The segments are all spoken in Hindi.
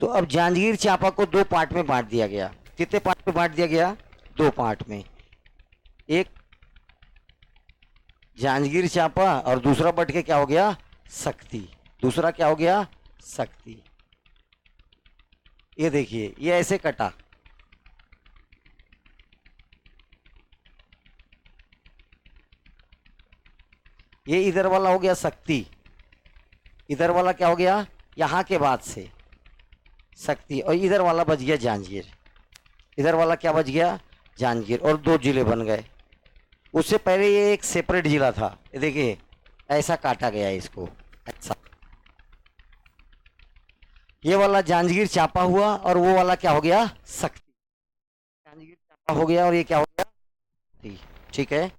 तो अब जांजगीर चांपा को दो पार्ट में बांट दिया गया। कितने पार्ट में बांट दिया गया? दो पार्ट में। एक जांजगीर चांपा और दूसरा बढ़ के क्या हो गया? शक्ति। दूसरा क्या हो गया? शक्ति। ये देखिए, ये ऐसे कटा। ये इधर वाला हो गया शक्ति, इधर वाला क्या हो गया? यहां के बाद से शक्ति, और इधर वाला बच गया जांजगीर। इधर वाला क्या बच गया? जांजगीर, और दो जिले बन गए। उससे पहले ये एक सेपरेट जिला था। ये देखिए, ऐसा काटा गया है इसको, ऐसा। ये वाला जांजगीर चांपा हुआ और वो वाला क्या हो गया? शक्ति। जांजगीर चांपा हो गया और ये क्या हो गया? शक्ति। ठीक है।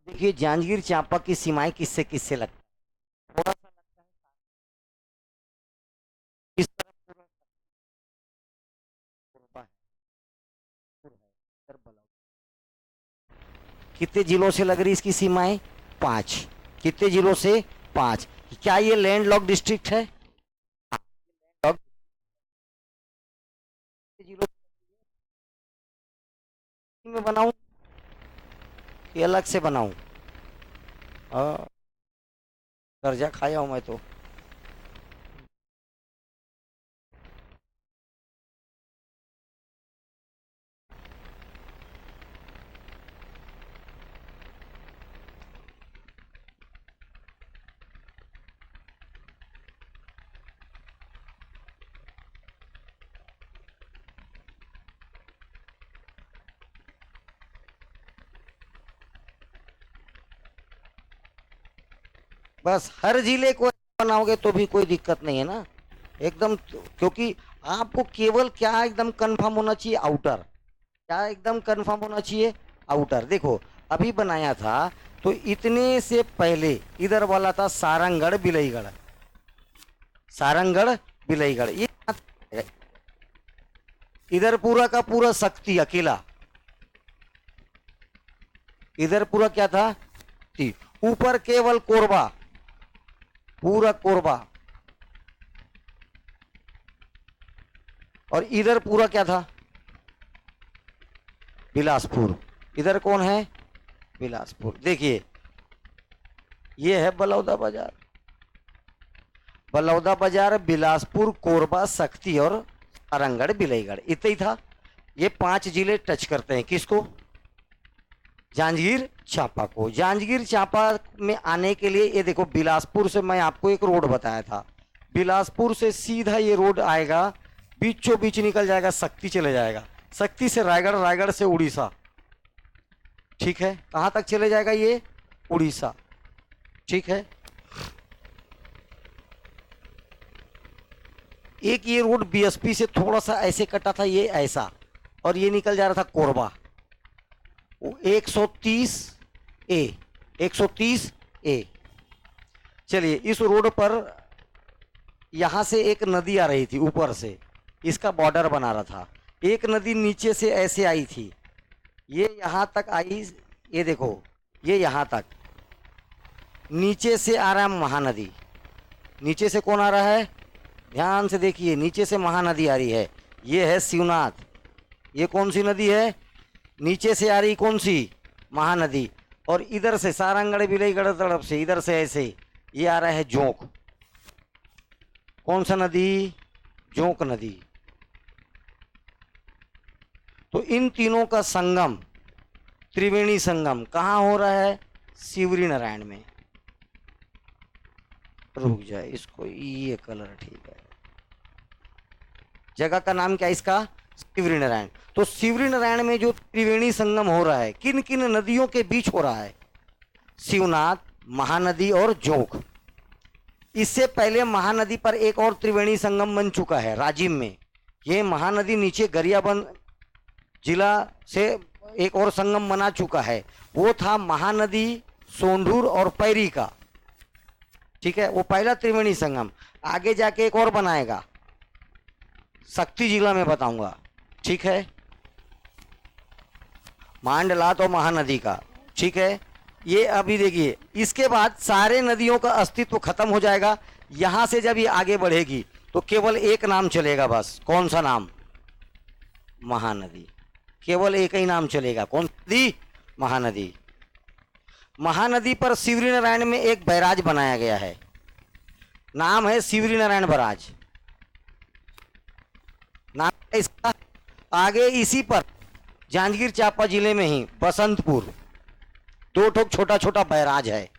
देखिए, जांजगीर चांपा की सीमाएं किससे किससे लगती है? थोड़ा सा लगता है इस तरफ पूरा कोरबा है, इधर बलौदा। कितने जिलों से लग रही इसकी सीमाएं? 5। कितने जिलों से? 5। क्या ये लैंड लॉक डिस्ट्रिक्ट है? हाँ, लॉक जिलों में बनाऊं कि अलग से बनाऊं? कर्जा खाया हूं मैं तो। बस हर जिले को बनाओगे तो भी कोई दिक्कत नहीं है ना, एकदम। क्योंकि आपको केवल क्या एकदम कंफर्म होना चाहिए? आउटर। क्या एकदम कंफर्म होना चाहिए? आउटर। देखो, अभी बनाया था तो इतने से पहले इधर वाला था सारंगढ़ बिलईगढ़। सारंगढ़ बिलईगढ़, ये इधर पूरा का पूरा शक्ति अकेला। इधर पूरा क्या था? थी। ऊपर केवल कोरबा, पूरा कोरबा। और इधर पूरा क्या था? बिलासपुर। इधर कौन है? बिलासपुर। देखिए, ये है बलौदा बाजार। बलौदा बाजार, बिलासपुर, कोरबा, शक्ति और सारंगढ़ बिलईगढ़, इतना ही था। ये 5 जिले टच करते हैं किसको? जांजगीर चांपा को। जांजगीर चांपा में आने के लिए ये देखो, बिलासपुर से मैं आपको एक रोड बताया था। बिलासपुर से सीधा ये रोड आएगा, बीचों बीच निकल जाएगा, शक्ति चले जाएगा। शक्ति से रायगढ़, रायगढ़ से उड़ीसा। ठीक है, कहां तक चले जाएगा ये? उड़ीसा। ठीक है। एक ये रोड बीएसपी से थोड़ा सा ऐसे कटा था, ये ऐसा, और ये निकल जा रहा था कोरबा। 130 ए, 130 ए। चलिए, इस रोड पर यहां से एक नदी आ रही थी ऊपर से, इसका बॉर्डर बना रहा था। एक नदी नीचे से ऐसे आई थी, ये यहां तक आई। ये देखो, ये यहां तक। नीचे से आ रहा है महानदी। नीचे से कौन आ रहा है? ध्यान से देखिए, नीचे से महानदी आ रही है। ये है शिवनाथ। ये कौन सी नदी है? नीचे से आ रही कौन सी? महानदी। और इधर से सारंगढ़ बिलईगढ़ तरफ से, इधर से ऐसे ये आ रहा है जोंक। कौन सा नदी? जोंक नदी। तो इन तीनों का संगम, त्रिवेणी संगम कहाँ हो रहा है? शिवरी नारायण में। रुक जाए, इसको ये कलर ठीक है। जगह का नाम क्या है इसका? शिवरी नारायण। तो शिवरी नारायण में जो त्रिवेणी संगम हो रहा है, किन किन नदियों के बीच हो रहा है? शिवनाथ, महानदी और जोंक। इससे पहले महानदी पर एक और त्रिवेणी संगम बन चुका है राजिम में। ये महानदी नीचे गरियाबंद जिला से एक और संगम बना चुका है, वो था महानदी सोंढूर और पैरी का। ठीक है, वो पहला त्रिवेणी संगम। आगे जाके एक और बनाएगा, शक्ति जिला में बताऊंगा। ठीक है। मांडला तो महानदी का, ठीक है। ये अभी देखिए, इसके बाद सारे नदियों का अस्तित्व खत्म हो जाएगा। यहां से जब ये आगे बढ़ेगी तो केवल एक नाम चलेगा बस। कौन सा नाम? महानदी। केवल एक ही नाम चलेगा। कौन नदी? महानदी। महानदी पर शिवरी नारायण में एक बैराज बनाया गया है, नाम है शिवरी नारायण बैराज, नाम है इसका। आगे इसी पर जांजगीर चांपा जिले में ही बसंतपुर दो ठोक छोटा छोटा बैराज है।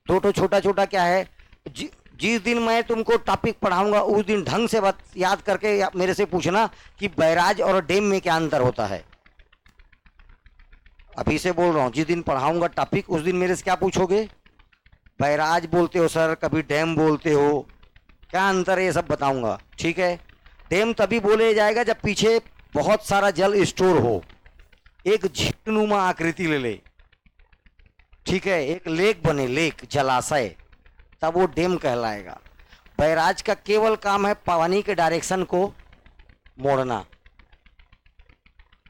दो ठोक छोटा छोटा क्या है, जिस दिन मैं तुमको टॉपिक पढ़ाऊंगा उस दिन ढंग से बात याद करके मेरे से पूछना कि बैराज और डैम में क्या अंतर होता है। अभी से बोल रहा हूँ, जिस दिन पढ़ाऊंगा टॉपिक उस दिन मेरे से क्या पूछोगे? बैराज बोलते हो सर, कभी डैम बोलते हो, क्या अंतर है ये सब बताऊंगा, ठीक है। डैम तभी बोले जाएगा जब पीछे बहुत सारा जल स्टोर हो, एक झीलनुमा आकृति ले ले, ठीक है, एक लेक बने, लेक जलाशय, तब वो डैम कहलाएगा। बैराज का केवल काम है पानी के डायरेक्शन को मोड़ना,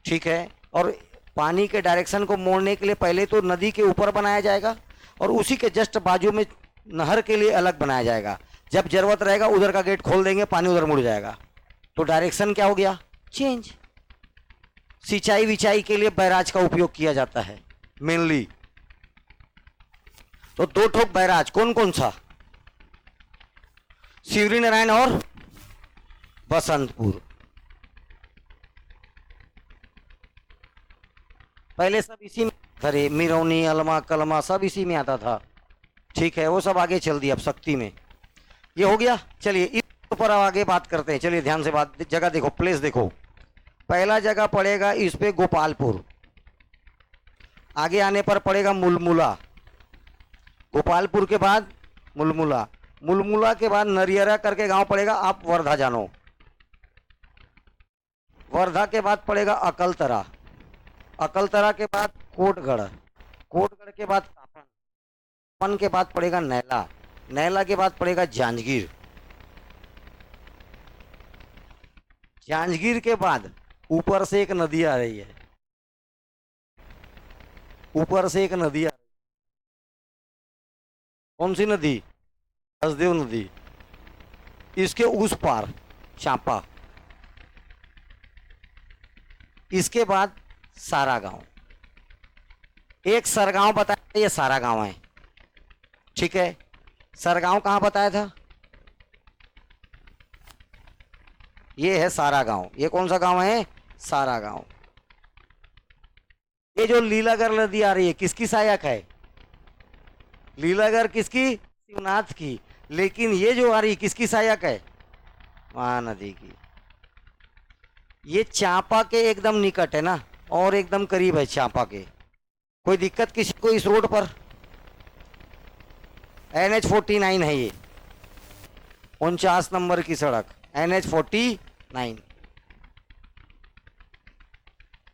ठीक है। और पानी के डायरेक्शन को मोड़ने के लिए पहले तो नदी के ऊपर बनाया जाएगा और उसी के जस्ट बाजू में नहर के लिए अलग बनाया जाएगा। जब जरूरत रहेगा उधर का गेट खोल देंगे, पानी उधर मुड़ जाएगा, तो डायरेक्शन क्या हो गया? चेंज। सिंचाई विचाई के लिए बैराज का उपयोग किया जाता है मेनली। तो दो ठोक बैराज कौन कौन सा? शिवरी नारायण और बसंतपुर। पहले सब इसी में, अरे मिरौनी, अलमा, कलमा सब इसी में आता था, ठीक है। वो सब आगे चल दिया अब शक्ति में। ये हो गया। चलिए इस पर आगे बात करते हैं। चलिए ध्यान से बात, जगह देखो, प्लेस देखो। पहला जगह पड़ेगा इस पे गोपालपुर, आगे आने पर पड़ेगा मुलमुला, गोपालपुर के बाद मुलमुला, मुलमुला के बाद नरियरा करके गांव पड़ेगा, आप वर्धा जानो। वर्धा के बाद पड़ेगा अकलतरा, अकलतरा के बाद कोटगढ़, कोटगढ़ के बाद तापन, तापन के बाद पड़ेगा नैला, नैला के बाद पड़ेगा जांजगीर, जांजगीर के बाद ऊपर से एक नदी आ रही है, ऊपर से एक नदी आ रही है। कौन सी नदी? हसदेव नदी। इसके उस पार चांपा, इसके बाद सारा गांव। एक सरगांव बताया, ये सारा गांव है, ठीक है। सरगांव कहां बताया था? ये है सारा गांव। ये कौन सा गांव है? सारा गांव। ये जो लीलागर नदी आ रही है किसकी सहायक है? लीलागर किसकी? शिवनाथ की। लेकिन ये जो आ रही किसकी सहायक है? महानदी की। ये चांपा के एकदम निकट है ना, और एकदम करीब है चांपा के। कोई दिक्कत किसी को इस रोड पर? NH49 है ये, 49 नंबर की सड़क, NH49।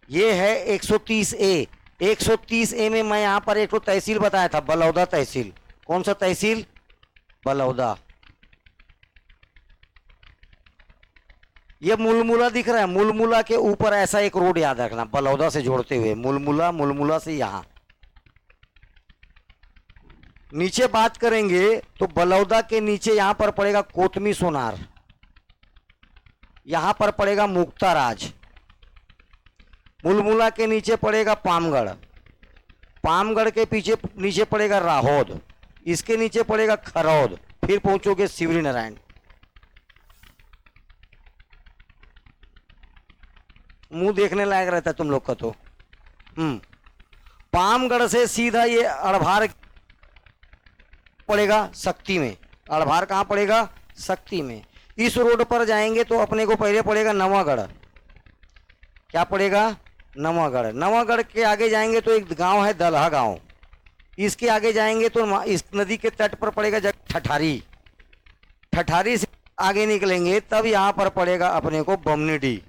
ये है 130A। 130A में मैं यहां पर एक तो तहसील बताया था, बलौदा तहसील। कौन सा तहसील? बलौदा। ये मुलमुला दिख रहा है, मुलमुला के ऊपर ऐसा एक रोड याद रखना, बलौदा से जोड़ते हुए मुलमुला, मुलमुला से यहां नीचे बात करेंगे तो बलौदा के नीचे यहां पर पड़ेगा कोतमी सोनार, यहां पर पड़ेगा मुक्ताराज, मुलमुला के नीचे पड़ेगा पामगढ़, पामगढ़ के पीछे नीचे पड़ेगा राहौद, इसके नीचे पड़ेगा खरौद, फिर पहुंचोगे शिवरी नारायण। मुंह देखने लायक रहता है तुम लोग का तो। पामगढ़ से सीधा ये अड़भार पड़ेगा शक्ति में। अड़भार कहां पड़ेगा? शक्ति में। इस रोड पर जाएंगे तो अपने को पहले पड़ेगा नवागढ़। क्या पड़ेगा? नवागढ़। नवागढ़ के आगे जाएंगे तो एक गांव है दलहा गांव, इसके आगे जाएंगे तो इस नदी के तट पर पड़ेगा ठठारी, ठठारी से आगे निकलेंगे तब यहां पर पड़ेगा अपने को बमनीडी।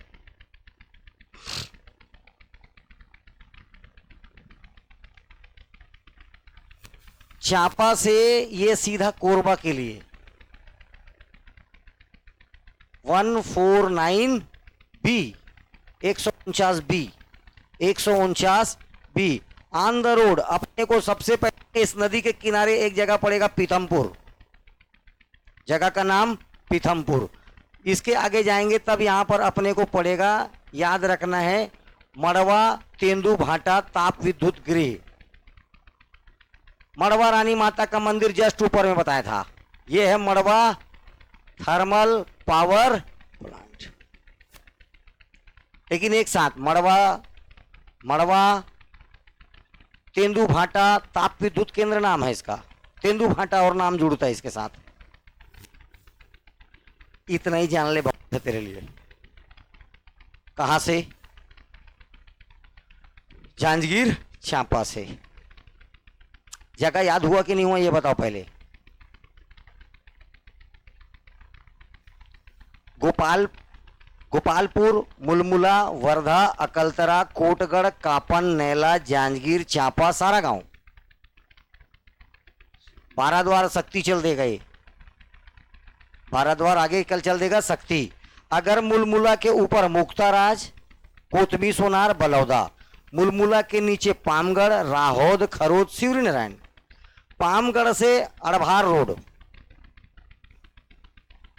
चांपा से ये सीधा कोरबा के लिए 149B, 149B, 149 B. On the road अपने को सबसे पहले इस नदी के किनारे एक जगह पड़ेगा पीथमपुर, जगह का नाम पीथमपुर। इसके आगे जाएंगे तब यहां पर अपने को पड़ेगा, याद रखना है, मड़वा तेंदू भाटा ताप विद्युत गृह। मड़वा रानी माता का मंदिर जस्ट ऊपर में बताया था, यह है मड़वा थर्मल पावर प्लांट। लेकिन एक साथ मड़वा तेंदू भाटा ताप विद्युत केंद्र नाम है इसका, तेंदू भाटा और नाम जुड़ता है इसके साथ। इतना ही जान ले बहुत है तेरे लिए। कहां से? जांजगीर चांपा से। जगह याद हुआ कि नहीं हुआ ये बताओ पहले। गोपालपुर, मुलमुला, वर्धा, अकलतरा, कोटगढ़, कापन, नैला, जांजगीर चांपा, सारा गांव। बाराद्वार शक्ति चल देगा ये, बाराद्वार आगे कल चल देगा शक्ति। अगर मुलमुला के ऊपर मुक्ताराज, कोतबी, सोनार, बलौदा, मुलमुला के नीचे पामगढ़, राहौद, खरोद, शिवरी नारायण, पामगढ़ से अड़भार रोड,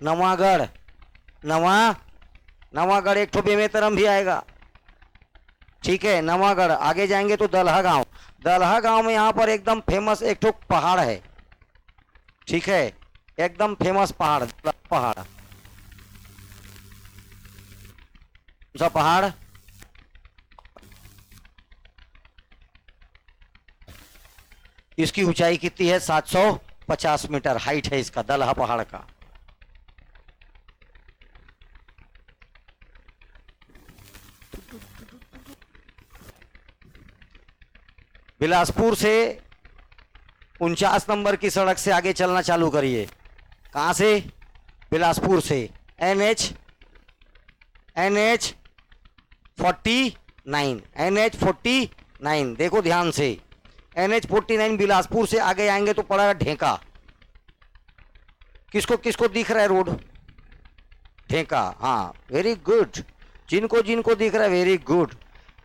नवागढ़, नवागढ़ एक ठो बेमेतरम भी आएगा, ठीक है। नवागढ़ आगे जाएंगे तो दलहा गांव, दलहा गांव में यहाँ पर एकदम फेमस एक ठो पहाड़ है, ठीक है, एकदम फेमस पहाड़। सा पहाड़ इसकी ऊंचाई कितनी है? 750 मीटर हाइट है इसका, दलहा पहाड़ का। बिलासपुर से 49 नंबर की सड़क से आगे चलना चालू करिए। कहां से? बिलासपुर से। NH 49, देखो ध्यान से, NH 49 बिलासपुर से आगे आएंगे तो पड़ेगा ढेका। किसको किसको दिख रहा है रोड? ढेका, हाँ वेरी गुड, जिनको जिनको दिख रहा है वेरी गुड।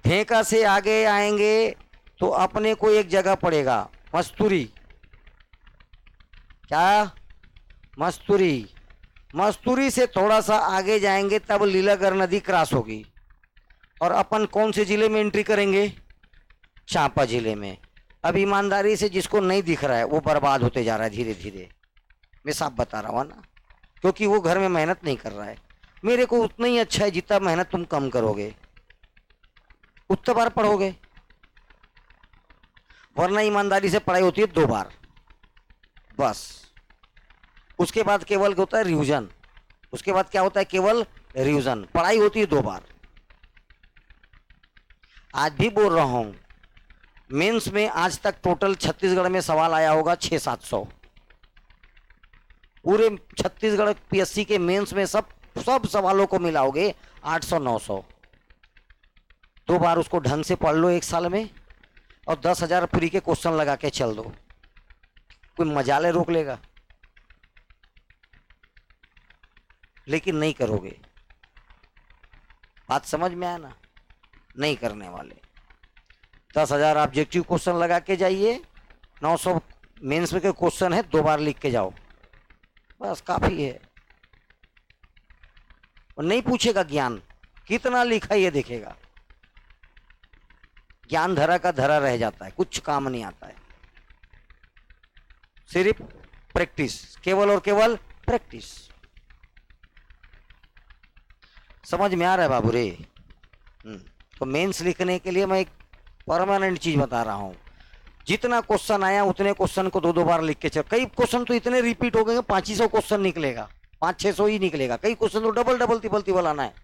ढेका से आगे आएंगे तो अपने को एक जगह पड़ेगा मस्तूरी। क्या? मस्तूरी। मस्तूरी से थोड़ा सा आगे जाएंगे तब लीलागढ़ नदी क्रॉस होगी और अपन कौन से जिले में एंट्री करेंगे? चांपा जिले में। अब ईमानदारी से जिसको नहीं दिख रहा है वो बर्बाद होते जा रहा है धीरे धीरे, मैं साफ बता रहा हूँ ना, क्योंकि वो घर में मेहनत नहीं कर रहा है। मेरे को उतना ही अच्छा है जितना मेहनत तुम कम करोगे उतना बार पढ़ोगे, वरना ईमानदारी से पढ़ाई होती है 2 बार बस। उसके बाद केवल होता है रिवीजन, उसके बाद क्या होता है? केवल रिवीजन। पढ़ाई होती है 2 बार। आज भी बोल रहा हूं, मेंस में आज तक टोटल छत्तीसगढ़ में सवाल आया होगा 600-700। पूरे छत्तीसगढ़ PSC के मेंस में सब सवालों को मिलाओगे 800-900। 2 बार उसको ढंग से पढ़ लो 1 साल में और 10,000 फ्री के क्वेश्चन लगा के चल दो। कोई मजाले रोक लेगा? लेकिन नहीं करोगे। बात समझ में आया ना? नहीं करने वाले। 10,000 ऑब्जेक्टिव क्वेश्चन लगा के जाइए, 900 मेंस में के क्वेश्चन है, 2 बार लिख के जाओ, बस काफी है। और नहीं पूछेगा ज्ञान कितना लिखा ये देखेगा। ज्ञान धरा का धरा रह जाता है, कुछ काम नहीं आता है। सिर्फ प्रैक्टिस, केवल और केवल प्रैक्टिस। समझ में आ रहा है बाबू रे? तो मेंस लिखने के लिए मैं एक परमानेंट चीज बता रहा हूं, जितना क्वेश्चन आया उतने क्वेश्चन को 2-2 बार लिख के चल। कई क्वेश्चन तो इतने रिपीट हो गए 500 क्वेश्चन निकलेगा, 500-600 ही निकलेगा। कई क्वेश्चन तो डबल तिबल आना है।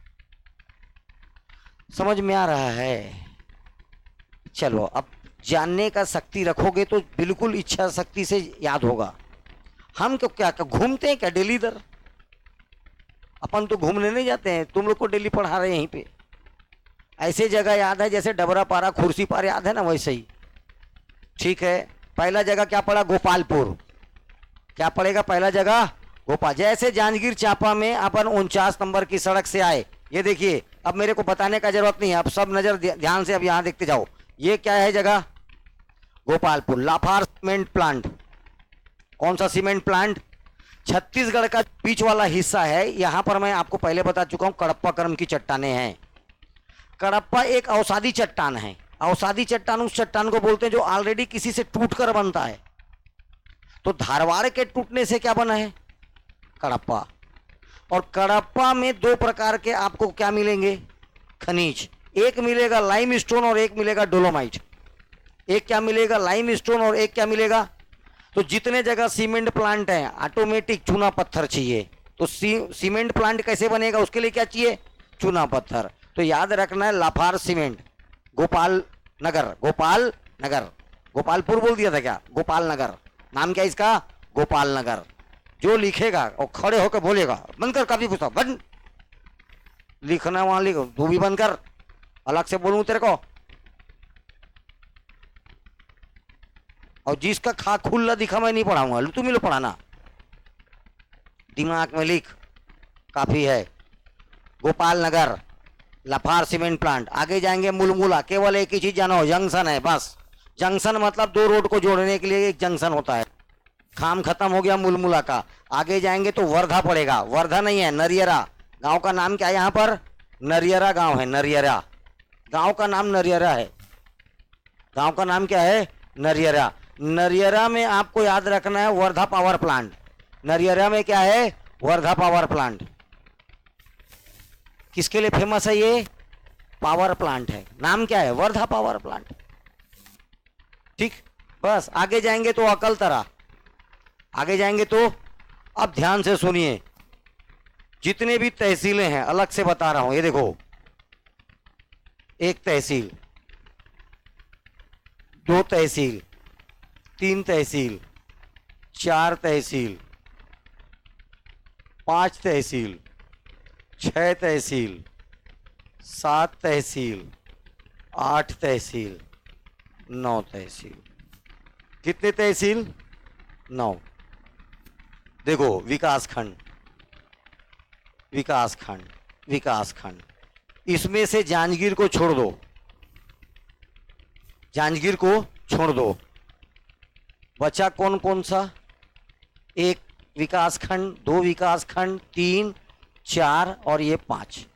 समझ में आ रहा है? चलो, अब जानने का शक्ति रखोगे तो बिल्कुल इच्छा शक्ति से याद होगा। हम क्यों क्या घूमते हैं क्या डेली इधर? अपन तो घूमने नहीं जाते हैं, तुम लोग को डेली पढ़ा रहे हैं यहीं पे। ऐसे जगह याद है जैसे डबरा पारा, खुर्सी पार याद है ना, वैसे ही। ठीक है, पहला जगह क्या पड़ा? गोपालपुर। क्या पड़ेगा पहला जगह? गोपाल। जैसे जांजगीर चांपा में अपन 49 नंबर की सड़क से आए, ये देखिए अब मेरे को बताने का जरूरत नहीं है, अब सब नजर ध्यान से अब यहाँ देखते जाओ। ये क्या है जगह? Gopalpur, Lafarge cement plant. कौन सा सीमेंट प्लांट? छत्तीसगढ़ का बीच वाला हिस्सा है। यहां पर मैं आपको पहले बता चुका हूं कडप्पा कर्म की चट्टानें हैं। कडप्पा एक अवसादी चट्टान है। अवसादी चट्टान उस चट्टान को बोलते हैं जो ऑलरेडी किसी से टूटकर बनता है। तो धारवाड़ के टूटने से क्या बना है? कडप्पा। और कडप्पा में दो प्रकार के आपको क्या मिलेंगे? खनिज। एक मिलेगा लाइमस्टोन और एक मिलेगा डोलोमाइट। एक क्या मिलेगा? लाइमस्टोन और एक क्या मिलेगा? तो जितने जगह सीमेंट प्लांट है ऑटोमेटिक चूना पत्थर चाहिए। तो सीमेंट प्लांट कैसे बनेगा? उसके लिए क्या चाहिए? चूना पत्थर। तो याद रखना है लाफार सीमेंट, गोपाल नगर। गोपाल नगर, गोपालपुर बोल दिया था क्या? गोपाल नगर। नाम क्या इसका? गोपाल नगर। जो लिखेगा और खड़े होकर बोलेगा, बंद कर काफी पूछता, बंद लिखना वहां लिखो, तू भी बंद कर, अलग से बोलूं तेरे को। और जिसका खा खुल्ला दिखा मैं नहीं पढ़ाऊंगा, तुम ही लो पढ़ाना, दिमाग में लिख, काफी है। गोपाल नगर, लाफार सीमेंट प्लांट। आगे जाएंगे मुलमुला। केवल एक ही चीज जानो, जंक्शन है बस। जंक्शन मतलब दो रोड को जोड़ने के लिए एक जंक्शन होता है। काम खत्म हो गया मुलमुला का। आगे जाएंगे तो वर्धा पड़ेगा। वर्धा नहीं है, नरियरा। गांव का नाम क्या है? यहाँ पर नरियरा गांव है। नरियरा गांव का नाम नरियरा है। गांव का नाम क्या है? नरियरा। नरियरा में आपको याद रखना है वर्धा पावर प्लांट। नरियरा में क्या है? Wardha power plant. किसके लिए फेमस है ये? पावर प्लांट है। नाम क्या है? Wardha power plant. ठीक, बस। आगे जाएंगे तो अकलतरा। आगे जाएंगे तो अब ध्यान से सुनिए, जितने भी तहसीलें हैं अलग से बता रहा हूं। ये देखो, एक तहसील, दो तहसील, तीन तहसील, चार तहसील, पांच तहसील, छह तहसील, सात तहसील, आठ तहसील, नौ तहसील। कितने तहसील? 9। देखो, विकासखंड, विकासखंड, विकासखंड। इसमें से जांजगीर को छोड़ दो, जांजगीर को छोड़ दो। बचा कौन कौन सा? एक विकासखंड, दो विकासखंड, 3, 4 और ये 5।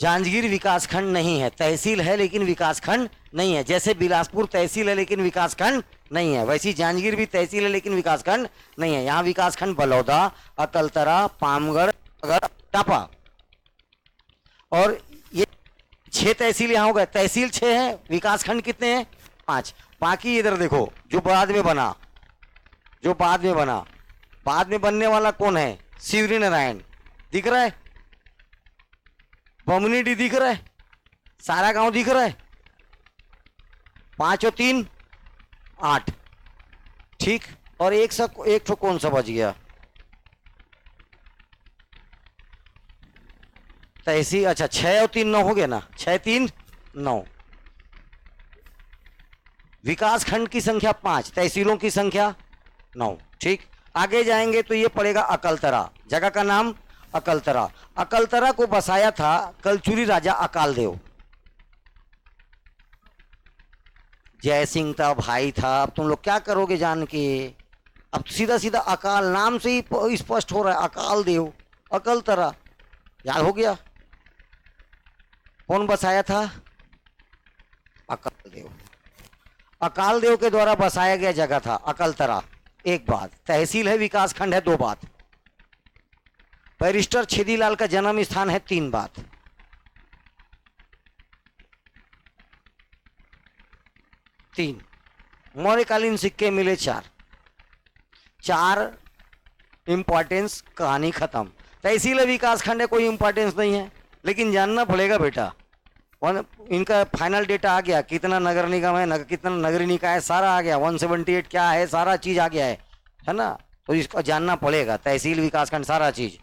जांजगीर विकासखंड नहीं है, तहसील है लेकिन विकासखंड नहीं है। जैसे बिलासपुर तहसील है लेकिन विकासखंड नहीं है, वैसी जांजगीर भी तहसील है लेकिन विकासखंड नहीं है। यहाँ विकासखंड बलौदा, अकलतरा, पामगढ़, टापा, और ये 6 तहसील यहाँ हो गए। तहसील 6 है, विकासखंड कितने हैं? 5। बाकी इधर देखो, जो बाद में बना, जो बाद में बना, बाद में बनने वाला कौन है? शिवरी नारायण दिख रहा है, बमनीडी दिख रहा है, सारा गांव दिख रहा है। 5 और 3 8। ठीक, और एक ठो कौन सा बच गया? तहसील, अच्छा 6 और 3 9 हो गया ना, 6 3 9। विकासखंड की संख्या 5, तहसीलों की संख्या 9। ठीक, आगे जाएंगे तो ये पड़ेगा अकलतरा। जगह का नाम अकलतरा। अकलतरा को बसाया था कलचुरी राजा अकाल देव। जय सिंह था, भाई था। अब तुम लोग क्या करोगे जान के? अब सीधा सीधा अकाल, नाम से ही स्पष्ट हो रहा है, अकाल देव, अकलतरा, याद हो गया। कौन बसाया था? अकाल देव। अकाल देव के द्वारा बसाया गया जगह था अकलतरा। एक बात, तहसील है, विकासखंड है, 2 बात। बैरिस्टर छेदीलाल का जन्म स्थान है, 3 बात। तीन, मौर्यकालीन सिक्के मिले 4 इंपॉर्टेंस, कहानी खत्म। तहसील विकासखंड है, कोई इंपॉर्टेंस नहीं है, लेकिन जानना पड़ेगा बेटा। इनका फाइनल डेटा आ गया, कितना नगर निगम है, कितना नगरीय निकाय है, सारा आ गया। 178 क्या है, सारा चीज आ गया है ना। तो इसको जानना पड़ेगा, तहसील विकासखंड सारा चीज।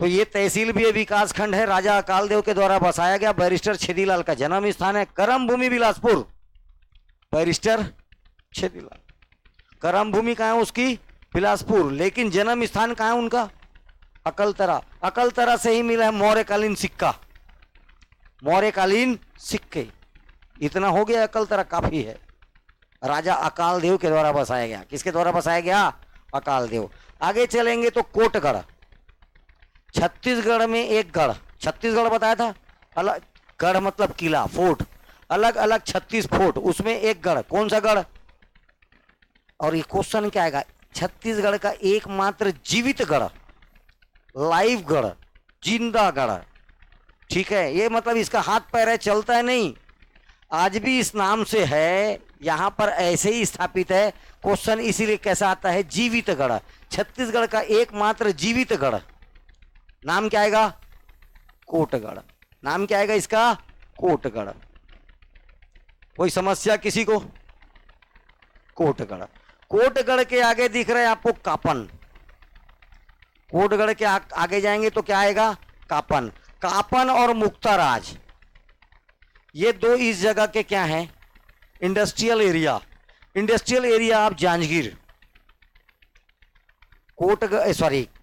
तो ये तहसील भी है, विकासखंड है, राजा अकाल देव के द्वारा बसाया गया। बैरिस्टर छेदीलाल का जन्म स्थान है करम भूमि बिलासपुर। बैरिस्टर छेदीलाल, करम भूमि कहाँ है उसकी? बिलासपुर, लेकिन जन्म स्थान कहाँ है उनका? अकलतरा। अकलतरा से ही मिला है मौर्यकालीन सिक्का। मौर्यकालीन सिक्के। इतना हो गया अकल तेरा काफी है। राजा अकाल देव के द्वारा बसाया गया। किसके द्वारा बसाया गया? अकाल देव। आगे चलेंगे तो कोटगढ़। छत्तीसगढ़ में एक गढ़, छत्तीसगढ़ बताया था, अलग गढ़ मतलब किला, फोर्ट, अलग अलग 36 फोर्ट, उसमें एक गढ़। कौन सा गढ़? और ये क्वेश्चन क्या आएगा? छत्तीसगढ़ का एकमात्र जीवित गढ़, लाइव गढ़, जिंदा गढ़। ठीक है, ये मतलब इसका हाथ पैर है, चलता है नहीं, आज भी इस नाम से है, यहां पर ऐसे ही स्थापित है। क्वेश्चन इसीलिए कैसा आता है? जीवित गढ़। छत्तीसगढ़ का एकमात्र जीवित गढ़, नाम क्या आएगा? कोटगढ़। नाम क्या आएगा इसका? कोटगढ़। कोई समस्या किसी को? कोटगढ़। कोटगढ़ के आगे दिख रहा है आपको कापन। कोटगढ़ के आगे जाएंगे तो क्या आएगा? कापन। कापन और मुक्ताराज, ये दो इस जगह के क्या हैं? Industrial area. इंडस्ट्रियल एरिया आप जांजगीर,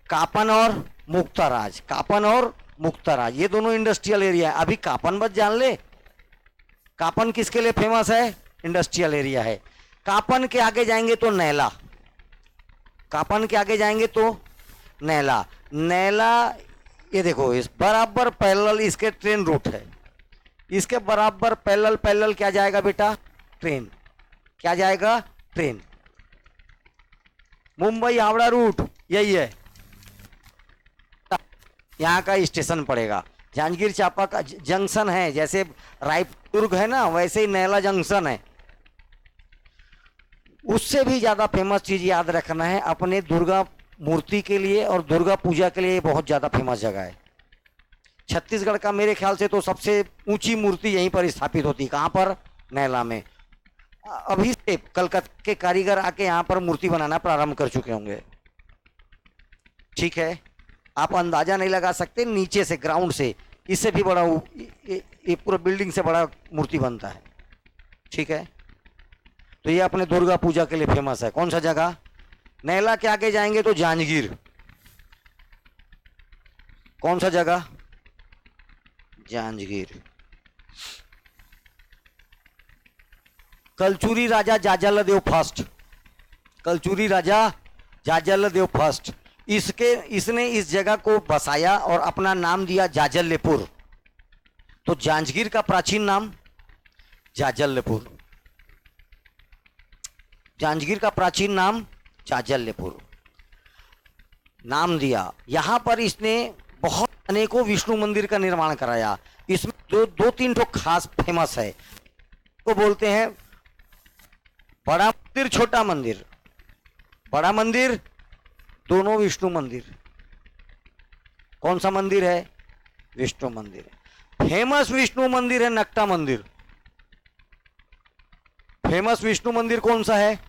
कापन और मुक्ताराज, कापन और मुक्ताराज, ये दोनों इंडस्ट्रियल एरिया है। अभी कापन बस जान ले। कापन किसके लिए फेमस है? इंडस्ट्रियल एरिया है। कापन के आगे जाएंगे तो नैला। कापन के आगे जाएंगे तो नैला। नैला, ये देखो, इस बराबर पैरेलल इसके ट्रेन रूट है। इसके बराबर पैरेलल पैरेलल क्या जाएगा बेटा? ट्रेन। क्या जाएगा? ट्रेन। मुंबई हावड़ा रूट यही है, यहाँ का स्टेशन पड़ेगा। जांजगीर चांपा का जंक्शन है, जैसे रायपुर है ना, वैसे ही नैला जंक्शन है। उससे भी ज्यादा फेमस चीज याद रखना है, अपने दुर्गा मूर्ति के लिए और दुर्गा पूजा के लिए बहुत ज्यादा फेमस जगह है। छत्तीसगढ़ का मेरे ख्याल से तो सबसे ऊंची मूर्ति यहीं पर स्थापित होती है। कहाँ पर? नैला में। अभी से कलकत्ता के कारीगर आके यहाँ पर मूर्ति बनाना प्रारंभ कर चुके होंगे। ठीक है, आप अंदाजा नहीं लगा सकते, नीचे से, ग्राउंड से, इससे भी बड़ा, ये पूरा बिल्डिंग से बड़ा मूर्ति बनता है। ठीक है, तो ये अपने दुर्गा पूजा के लिए फेमस है। कौन सा जगह? नैला के आगे जाएंगे तो जांजगीर। कौन सा जगह? जांजगीर। कलचुरी राजा जाजलदेव फर्स्ट, कलचुरी राजा जाजलदेव फर्स्ट, इसने इस जगह को बसाया और अपना नाम दिया जाजल्यपुर। तो जांजगीर का प्राचीन नाम जाजल्यपुर, जांजगीर का प्राचीन नाम जाजल्यपुर नाम दिया। यहां पर इसने बहुत अनेकों विष्णु मंदिर का निर्माण कराया। इसमें दो तीन तो खास फेमस है, को बोलते हैं बड़ा मंदिर, छोटा मंदिर। बड़ा मंदिर, दोनों विष्णु मंदिर। कौन सा मंदिर है? विष्णु मंदिर। फेमस विष्णु मंदिर है नकटा मंदिर। फेमस विष्णु मंदिर कौन सा है?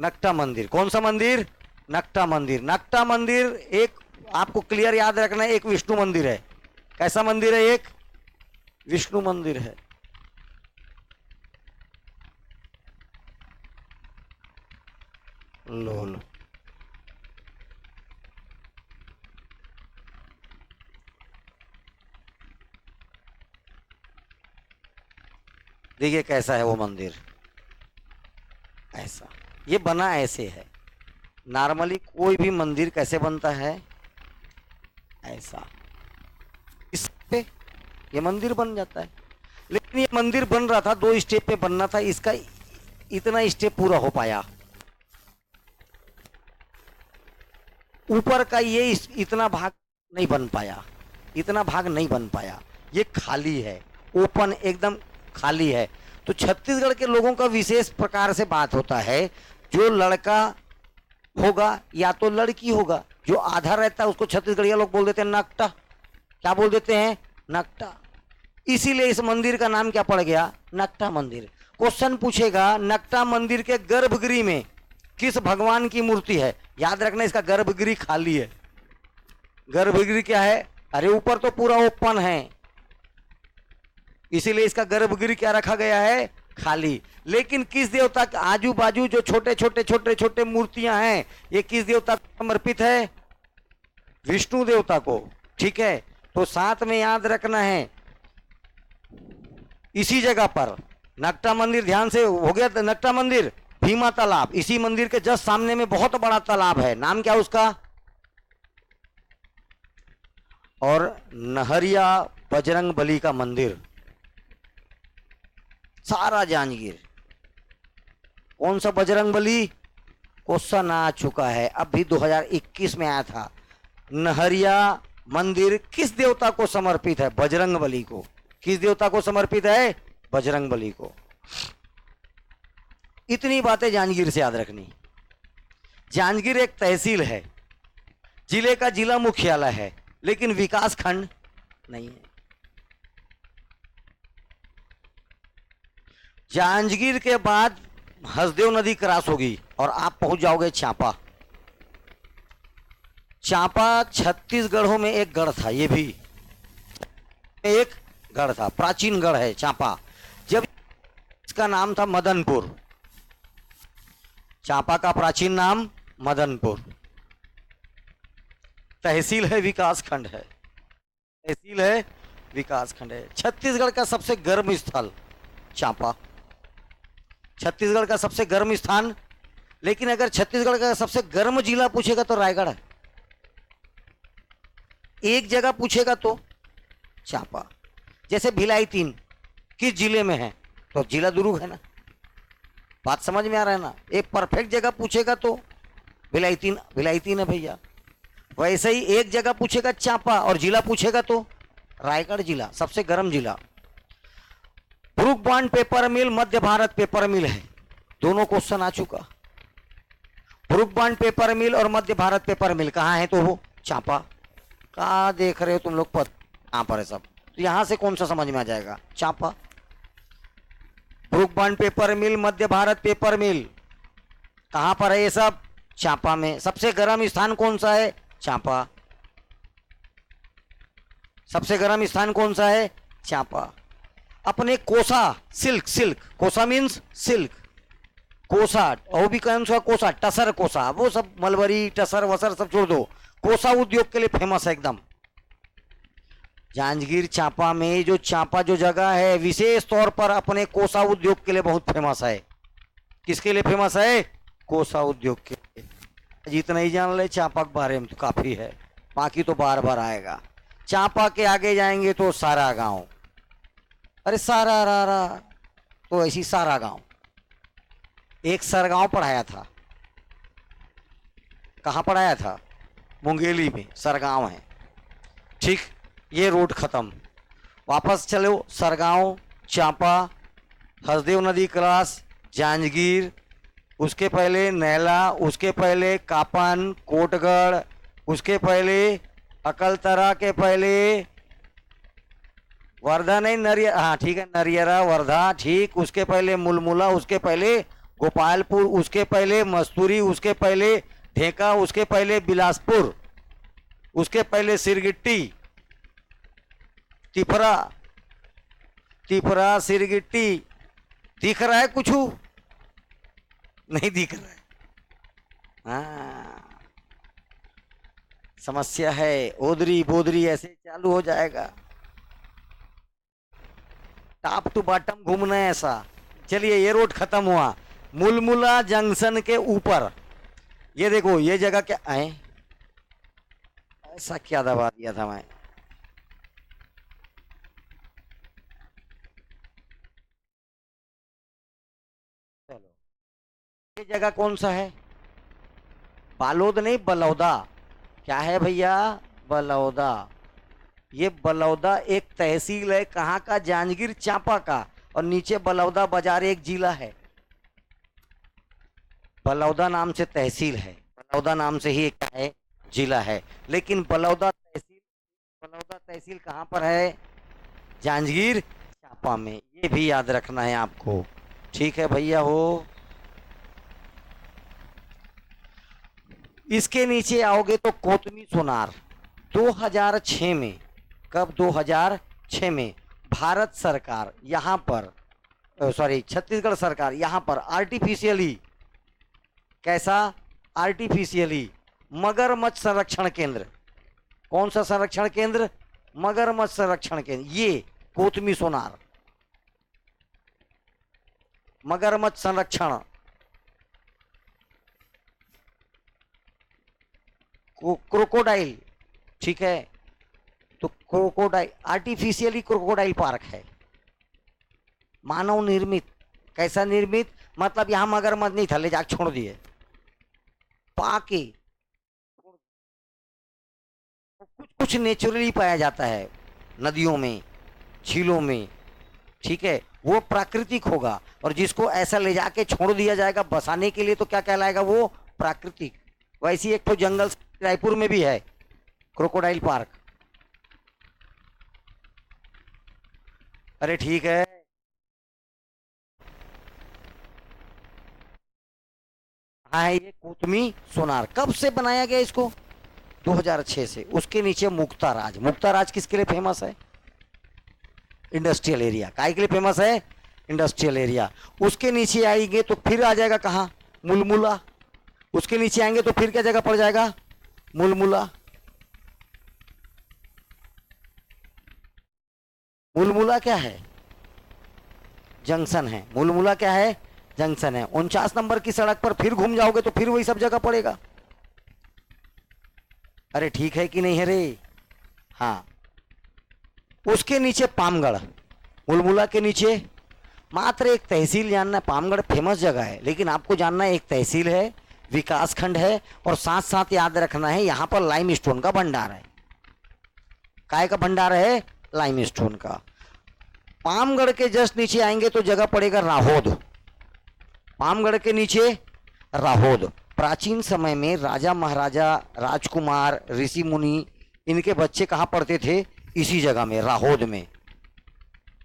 नकटा मंदिर। कौन सा मंदिर? नकटा मंदिर। नकटा मंदिर एक आपको क्लियर याद रखना है, एक विष्णु मंदिर है। कैसा मंदिर है? एक विष्णु मंदिर है। लो देखिए कैसा है वो मंदिर। ऐसा, ये बना ऐसे है। नॉर्मली कोई भी मंदिर कैसे बनता है? ऐसा, इस पे ये मंदिर बन जाता है। लेकिन ये मंदिर बन रहा था, 2 स्टेप पे बनना था, इसका इतना स्टेप पूरा हो पाया। ऊपर का ये इतना भाग नहीं बन पाया, इतना भाग नहीं बन पाया। ये खाली है, ओपन, एकदम खाली है। तो छत्तीसगढ़ के लोगों का विशेष प्रकार से बात होता है, जो लड़का होगा या तो लड़की होगा, जो आधा रहता है उसको छत्तीसगढ़िया लोग बोल देते हैं नकटा। क्या बोल देते हैं? नकटा। इसीलिए इस मंदिर का नाम क्या पड़ गया? नकटा मंदिर। क्वेश्चन पूछेगा, नकटा मंदिर के गर्भगृह में किस भगवान की मूर्ति है? याद रखना, इसका गर्भगृह खाली है। गर्भगृह क्या है? अरे ऊपर तो पूरा ओपन है, इसीलिए इसका गर्भगृह क्या रखा गया है? खाली। लेकिन किस देवता के आजू बाजू जो छोटे छोटे छोटे छोटे मूर्तियां हैं, ये किस देवता को समर्पित है? विष्णु देवता को। ठीक है, तो साथ में याद रखना है, इसी जगह पर नकटा मंदिर, ध्यान से हो गया नकटा मंदिर, भीमा तालाब, इसी मंदिर के जस्ट सामने में बहुत बड़ा तालाब है, नाम क्या उसका? और नहरिया बजरंग बली का मंदिर, सारा जांजगीर। कौन सा बजरंग बली? क्वेश्चन आ चुका है, अभी 2021 में आया था। नहरिया मंदिर किस देवता को समर्पित है? बजरंग बली को। किस देवता को समर्पित है? बजरंग बली को। इतनी बातें जांजगीर से याद रखनी। जांजगीर एक तहसील है, जिले का जिला मुख्यालय है, लेकिन विकास खंड नहीं है। जांजगीर के बाद हसदेव नदी क्रॉस होगी और आप पहुंच जाओगे चांपा। चांपा छत्तीसगढ़ों में एक गढ़ था, ये भी एक गढ़ था, प्राचीन गढ़ है चांपा। जब इसका नाम था मदनपुर, चांपा का प्राचीन नाम मदनपुर। तहसील है, विकास खंड है, तहसील है, विकास खंड है। छत्तीसगढ़ का सबसे गर्म स्थल चांपा, छत्तीसगढ़ का सबसे गर्म स्थान। लेकिन अगर छत्तीसगढ़ का सबसे गर्म जिला पूछेगा तो रायगढ़ है, एक जगह पूछेगा तो चांपा। जैसे भिलाई 3 किस जिले में है? तो जिला दुर्ग है ना। बात समझ में आ रहा है ना? एक परफेक्ट जगह पूछेगा तो भिलाई 3 है भैया। वैसे ही एक जगह पूछेगा चांपा और जिला पूछेगा तो रायगढ़ जिला, सबसे गर्म जिला। ब्रुक बॉन्ड पेपर मिल मध्य भारत पेपर मिल है, दोनों क्वेश्चन आ चुका। ब्रुक बॉन्ड पेपर मिल और मध्य भारत पेपर मिल कहाँ है? तो वो चांपा। कहाँ देख रहे हो तुम लोग? पर कहाँ पर है सब? तो यहां से कौन सा समझ में आ जाएगा? चांपा। ब्रुक बॉन्ड पेपर मिल, मध्य भारत पेपर मिल कहां पर है? ये सब चांपा में। सबसे गर्म स्थान कौन सा है? चांपा। सबसे गर्म स्थान कौन सा है? चांपा। अपने कोसा सिल्क, कोसा मीन्स सिल्क, कोसा, और भी कौन सा कोसा? टसर कोसा, वो सब मलबरी टसर वसर सब छोड़ दो, कोसा उद्योग के लिए फेमस है एकदम। जांजगीर चांपा में जो चांपा जो जगह है विशेष तौर पर अपने कोसा उद्योग के लिए बहुत फेमस है। किसके लिए फेमस है? कोसा उद्योग के लिए। जितना ही जान ले चांपा के बारे में तो काफी है, बाकी तो बार बार आएगा। चांपा के आगे जाएंगे तो सारा गांव, अरे सारा रारा, तो ऐसी सारा गांव। एक सरगांव पढ़ाया था, कहाँ पढ़ाया था? मुंगेली में सरगांव है। ठीक, ये रोड खत्म, वापस चलो सरगांव, चांपा, हसदेव नदी क्रॉस, जांजगीर, उसके पहले नैला, उसके पहले कापन, कोटगढ़, उसके पहले अकलतरा, के पहले वर्धा, नहीं नरिया, हाँ ठीक है, नरियरा वर्धा, ठीक। उसके पहले मुलमुला, उसके पहले गोपालपुर, उसके पहले मस्तूरी, उसके पहले ढेका, उसके पहले बिलासपुर, उसके पहले सिरगिट्टी, तिफरा, तिफरा, सिरगिट्टी। दिख रहा है कुछ? नहीं दिख रहा है। हाँ, समस्या है। ओदरी बोदरी ऐसे चालू हो जाएगा, टॉप टू बॉटम घूमना है ऐसा। चलिए, ये रोड खत्म हुआ। मुलमुला जंक्शन के ऊपर ये देखो, ये जगह क्या है? ऐसा क्या दबा दिया था मैं? चलो, ये जगह कौन सा है? बालोद नहीं, बलौदा। क्या है भैया? बलौदा। ये बलौदा एक तहसील है, कहाँ का? जांजगीर चांपा का। और नीचे बलौदा बाजार एक जिला है। बलौदा नाम से तहसील है, बलौदा नाम से ही क्या है? जिला है। लेकिन बलौदा तहसील कहाँ पर है? जांजगीर चांपा में। ये भी याद रखना है आपको, ठीक है भैया हो। इसके नीचे आओगे तो कोतमी सोनार। 2006 में, कब? 2006 में भारत सरकार यहाँ पर, सॉरी छत्तीसगढ़ सरकार यहाँ पर आर्टिफिशियली, कैसा? आर्टिफिशियली मगरमच्छ संरक्षण केंद्र। कौन सा संरक्षण केंद्र? मगरमच्छ संरक्षण केंद्र। ये कोतमी सोनार, मगरमच्छ संरक्षण, क्रोकोडाइल, ठीक है, तो क्रोकोडाइल आर्टिफिशियली क्रोकोडाइल पार्क है, मानव निर्मित। कैसा निर्मित? मतलब यहां मगरमच्छ नहीं था, ले जाकर छोड़ दिए पाके। कुछ कुछ नेचुरली पाया जाता है नदियों में, झीलों में, ठीक है, वो प्राकृतिक होगा। और जिसको ऐसा ले जाके छोड़ दिया जाएगा बसाने के लिए तो क्या कहलाएगा? वो प्राकृतिक। वैसी एक तो जंगल रायपुर में भी है, क्रोकोडाइल पार्क। अरे ठीक है, हाँ है ये कोतमी सोनार। कब से बनाया गया इसको? 2006 से। उसके नीचे मुक्ता राज। मुक्ता राज किसके लिए फेमस है? Industrial area. काय के लिए फेमस है? Industrial area. उसके नीचे आएंगे तो फिर आ जाएगा कहाँ? मुलमुला। उसके नीचे आएंगे तो फिर क्या जगह पड़ जाएगा? मुलमुला। मुलमुला क्या है? जंक्शन है। मुलमुला क्या है? जंक्शन है। 49 नंबर की सड़क पर फिर घूम जाओगे तो फिर वही सब जगह पड़ेगा। अरे ठीक है कि नहीं है रे? हाँ, उसके नीचे पामगढ़। मुलमुला के नीचे मात्र एक तहसील जानना है। पामगढ़ फेमस जगह है, लेकिन आपको जानना है एक तहसील है, विकास खंड है, और साथ साथ याद रखना है यहां पर लाइमस्टोन का भंडार है। काय का भंडार है? लाइमस्टोन का। पामगढ़ के जस्ट नीचे आएंगे तो जगह पड़ेगा राहोद। पामगढ़ के नीचे राहोद। प्राचीन समय में राजा महाराजा, राजकुमार, ऋषि मुनि, इनके बच्चे कहाँ पढ़ते थे? इसी जगह में, राहोद में।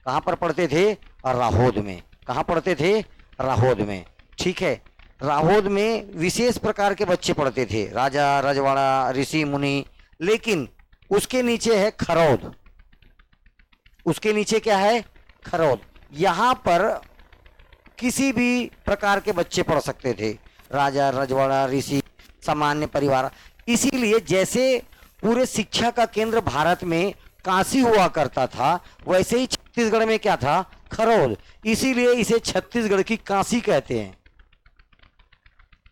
कहाँ पर पढ़ते थे? राहोद में। कहाँ पढ़ते थे? राहोद में, ठीक है। राहोद में विशेष प्रकार के बच्चे पढ़ते थे, राजा, रजवाड़ा, ऋषि मुनि। लेकिन उसके नीचे है खरौद। उसके नीचे क्या है? खरौद। यहां पर किसी भी प्रकार के बच्चे पढ़ सकते थे, राजा, रजवाड़ा, ऋषि, सामान्य परिवार। इसीलिए जैसे पूरे शिक्षा का केंद्र भारत में काशी हुआ करता था, वैसे ही छत्तीसगढ़ में क्या था? खरौद। इसीलिए इसे छत्तीसगढ़ की काशी कहते हैं।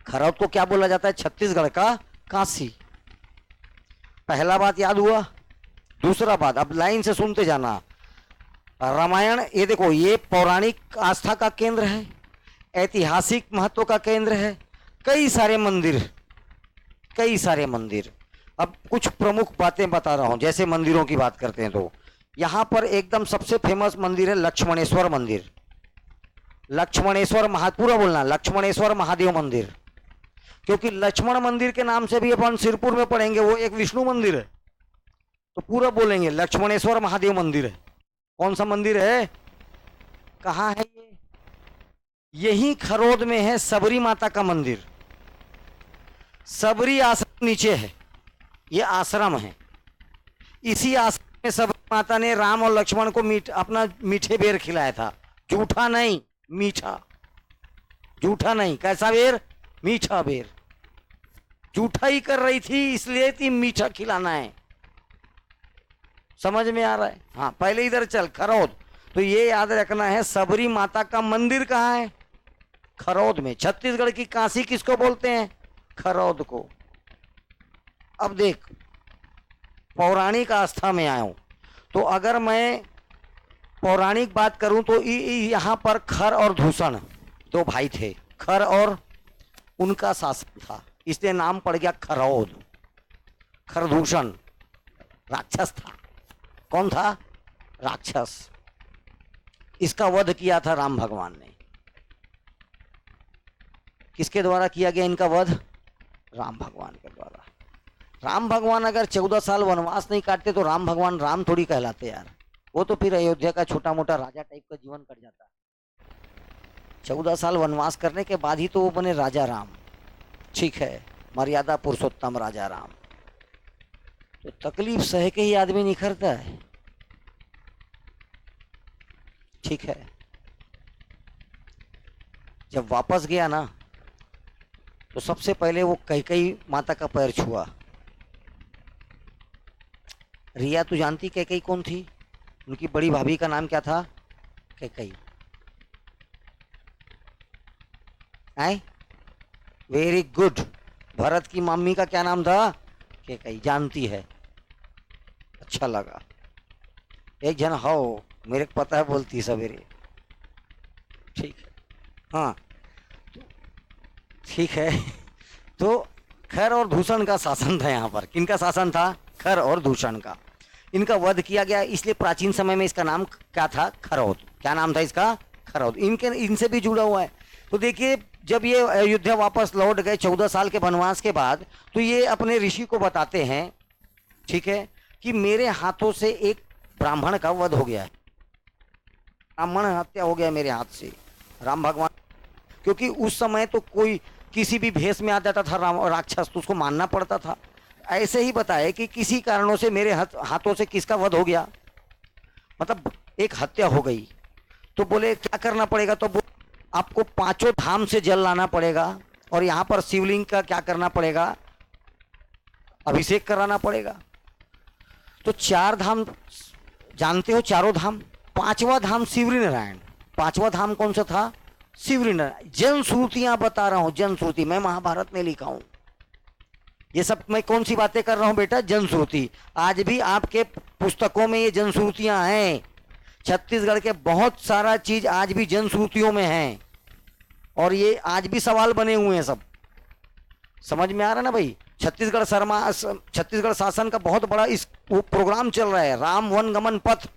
खरौद को क्या बोला जाता है? छत्तीसगढ़ का काशी। पहला बात याद हुआ। दूसरा बात, अब लाइन से सुनते जाना। रामायण, ये देखो, ये पौराणिक आस्था का केंद्र है, ऐतिहासिक महत्व का केंद्र है। कई सारे मंदिर, कई सारे मंदिर। अब कुछ प्रमुख बातें बता रहा हूं। जैसे मंदिरों की बात करते हैं तो यहां पर एकदम सबसे फेमस मंदिर है लक्ष्मणेश्वर मंदिर। लक्ष्मणेश्वर पूरा बोलना, लक्ष्मणेश्वर महादेव मंदिर। क्योंकि लक्ष्मण मंदिर के नाम से भी अपन सिरपुर में पढ़ेंगे, वो एक विष्णु मंदिर है, तो पूरा बोलेंगे लक्ष्मणेश्वर महादेव मंदिर है। कौन सा मंदिर है? कहाँ है ये? यही खरौद में है सबरी माता का मंदिर। सबरी आश्रम नीचे है, ये आश्रम है। इसी आश्रम में सबरी माता ने राम और लक्ष्मण को अपना मीठे बेर खिलाया था। जूठा नहीं, मीठा। जूठा नहीं, कैसा बेर? मीठा बेर। जूठा ही कर रही थी, इसलिए थी मीठा खिलाना है। समझ में आ रहा है? हाँ, पहले इधर चल, खरौद। तो ये याद रखना है, सबरी माता का मंदिर कहाँ है? खरौद में। छत्तीसगढ़ की काशी किसको बोलते हैं? खरौद को। अब देख, पौराणिक आस्था में आया हूं, तो अगर मैं पौराणिक बात करूं तो यहां पर खर और धूषण दो भाई थे। खर और उनका शासन था, इसलिए नाम पड़ गया खरौद। खरदूषण राक्षस था। कौन था? राक्षस। इसका वध किया था राम भगवान ने। किसके द्वारा किया गया इनका वध? राम भगवान के द्वारा। राम भगवान अगर 14 साल वनवास नहीं काटते तो राम भगवान राम थोड़ी कहलाते यार। वो तो फिर अयोध्या का छोटा मोटा राजा टाइप का जीवन कट जाता। 14 साल वनवास करने के बाद ही तो वो बने राजा राम। ठीक है, मर्यादा पुरुषोत्तम राजा राम। तो तकलीफ सह के ही आदमी निखरता है। ठीक है, जब वापस गया ना तो सबसे पहले वो कैकेयी माता का पैर छुआ। रिया, तू जानती कैकेयी कौन थी? उनकी बड़ी भाभी का नाम क्या था? कैकेयी। है। Very good. भरत की मम्मी का क्या नाम था? केकई। जानती है, अच्छा लगा। एक जन हो मेरे को पता है, बोलती सवेरे। ठीक है, हाँ ठीक है। तो खर और दूषण का शासन था यहाँ पर। किनका शासन था? खर और दूषण का। इनका वध किया गया, इसलिए प्राचीन समय में इसका नाम क्या था? खरौद। क्या नाम था इसका? खरौद। इनसे भी जुड़ा हुआ है। तो देखिए, जब ये अयोध्या वापस लौट गए 14 साल के वनवास के बाद, तो ये अपने ऋषि को बताते हैं, ठीक है, कि मेरे हाथों से एक ब्राह्मण का वध हो गया है, ब्राह्मण हत्या हो गया मेरे हाथ से। राम भगवान, क्योंकि उस समय तो कोई किसी भी भेष में आ जाता था राम राक्षस, तो उसको मानना पड़ता था। ऐसे ही बताए कि किसी कारणों से मेरे हाथों से किसका वध हो गया, मतलब एक हत्या हो गई। तो बोले क्या करना पड़ेगा? तो आपको 5 धाम से जल लाना पड़ेगा, और यहाँ पर शिवलिंग का क्या करना पड़ेगा? अभिषेक कराना पड़ेगा। तो 4 धाम जानते हो, चारों धाम। 5वां धाम शिवरी नारायण। 5वां धाम कौन सा था? शिवरी नारायण। जनश्रुतियां बता रहा हूं, जनश्रुति। मैं महाभारत में लिखा हूं ये सब। मैं कौन सी बातें कर रहा हूं बेटा? जनश्रुति। आज भी आपके पुस्तकों में ये जनश्रुतियां हैं। छत्तीसगढ़ के बहुत सारा चीज आज भी जनश्रुतियों में है, और ये आज भी सवाल बने हुए हैं सब। समझ में आ रहा ना भाई? छत्तीसगढ़ शासन का बहुत बड़ा इस प्रोग्राम चल रहा है, राम वन गमन पथ।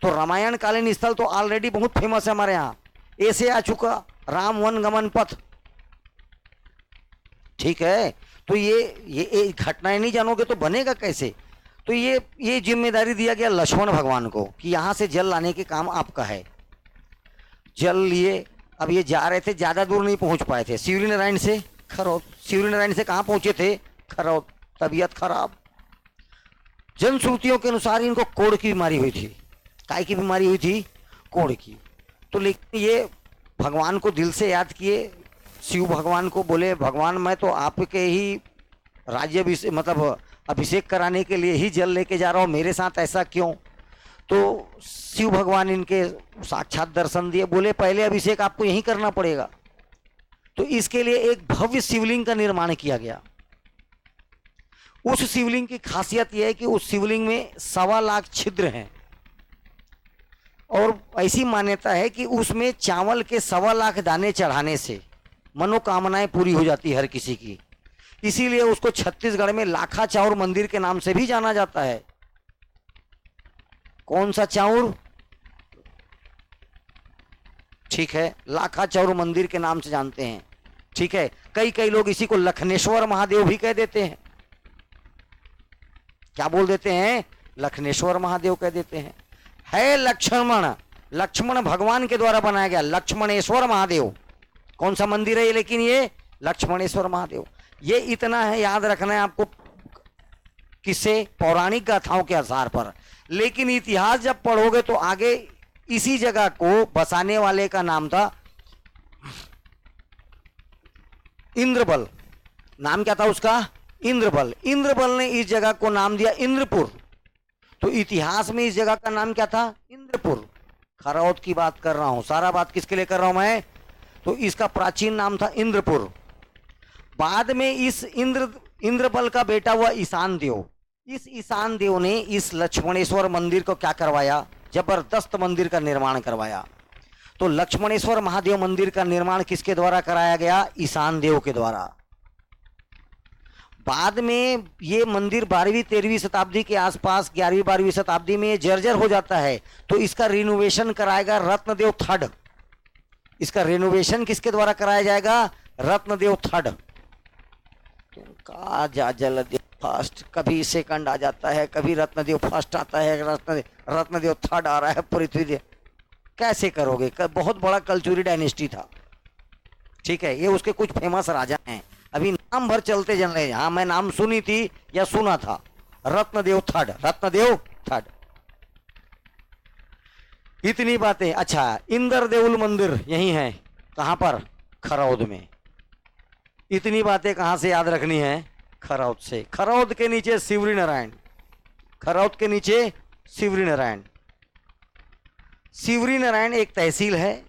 तो रामायण कालीन स्थल तो ऑलरेडी बहुत फेमस है हमारे यहाँ, ऐसे आ चुका राम वन गमन पथ, ठीक है। तो ये घटनाएं नहीं जानोगे तो बनेगा कैसे? तो ये जिम्मेदारी दिया गया लक्ष्मण भगवान को कि यहाँ से जल लाने के काम आपका है। जल लिए, अब ये जा रहे थे, ज्यादा दूर नहीं पहुंच पाए थे। शिवरी नारायण से खरौद। शिवरी नारायण से कहाँ पहुंचे थे? खरौद। तबीयत खराब। जनश्रुतियों के अनुसार इनको कोढ़ की बीमारी हुई थी। काय की बीमारी हुई थी? कोढ़ की। तो लेकिन ये भगवान को दिल से याद किए, शिव भगवान को बोले, भगवान मैं तो आपके ही राज्य मतलब अभिषेक कराने के लिए ही जल लेके जा रहा हूँ, मेरे साथ ऐसा क्यों? तो शिव भगवान इनके साक्षात दर्शन दिए, बोले पहले अभिषेक आपको यहीं करना पड़ेगा। तो इसके लिए एक भव्य शिवलिंग का निर्माण किया गया। उस शिवलिंग की खासियत यह है कि उस शिवलिंग में 1.25 लाख छिद्र हैं, और ऐसी मान्यता है कि उसमें चावल के 1.25 लाख दाने चढ़ाने से मनोकामनाएं पूरी हो जाती है हर किसी की। इसीलिए उसको छत्तीसगढ़ में लाखा चाउर मंदिर के नाम से भी जाना जाता है। कौन सा चाउर? ठीक है, लाखा चाउर मंदिर के नाम से जानते हैं, ठीक है। कई लोग इसी को लखनेश्वर महादेव भी कह देते हैं। क्या बोल देते हैं? लखनेश्वर महादेव कह देते हैं। है लक्ष्मण भगवान के द्वारा बनाया गया लक्ष्मणेश्वर महादेव। कौन सा मंदिर है ये? लेकिन ये लक्ष्मणेश्वर महादेव। ये इतना है, याद रखना है आपको, किससे? पौराणिक गाथाओं के आधार पर। लेकिन इतिहास जब पढ़ोगे तो आगे इसी जगह को बसाने वाले का नाम था इंद्रबल। नाम क्या था उसका? इंद्रबल। इंद्रबल ने इस जगह को नाम दिया इंद्रपुर। तो इतिहास में इस जगह का नाम क्या था? इंद्रपुर। खरौद की बात कर रहा हूं, सारा बात किसके लिए कर रहा हूं मैं? तो इसका प्राचीन नाम था इंद्रपुर। बाद में इस इंद्रबल का बेटा हुआ ईशान देव। इस ईशान देव ने इस लक्ष्मणेश्वर मंदिर को क्या करवाया? जबरदस्त मंदिर का निर्माण करवाया। तो लक्ष्मणेश्वर महादेव मंदिर का निर्माण किसके द्वारा कराया गया? ईशान देव के द्वारा। बाद में ये मंदिर 12वीं-13वीं शताब्दी के आसपास, 11वीं-12वीं शताब्दी में जर्जर हो जाता है। तो इसका रिनोवेशन कराएगा रत्नदेव थर्ड। इसका रिनोवेशन किसके द्वारा कराया जाएगा? रत्नदेव थर्ड। का जा जलदेव फर्स्ट, कभी सेकंड आ जाता है, कभी रत्नदेव फर्स्ट आता है, रत्नदेव थर्ड आ रहा है, पृथ्वीदेव। कैसे करोगे? बहुत बड़ा कल्चुरी डायनेस्टी था, ठीक है। ये उसके कुछ फेमस राजा हैं, अभी नाम भर चलते चल रहे हैं। हाँ, मैं नाम सुनी थी या सुना था, रत्नदेव थर्ड, रत्नदेव थर्ड। इतनी बातें। अच्छा, इंद्र देउल मंदिर यही है, कहां पर? खरौद में। इतनी बातें कहां से याद रखनी है? खरौद से। खरौद के नीचे शिवरी नारायण। खरौद के नीचे शिवरी नारायण। शिवरी नारायण एक तहसील है,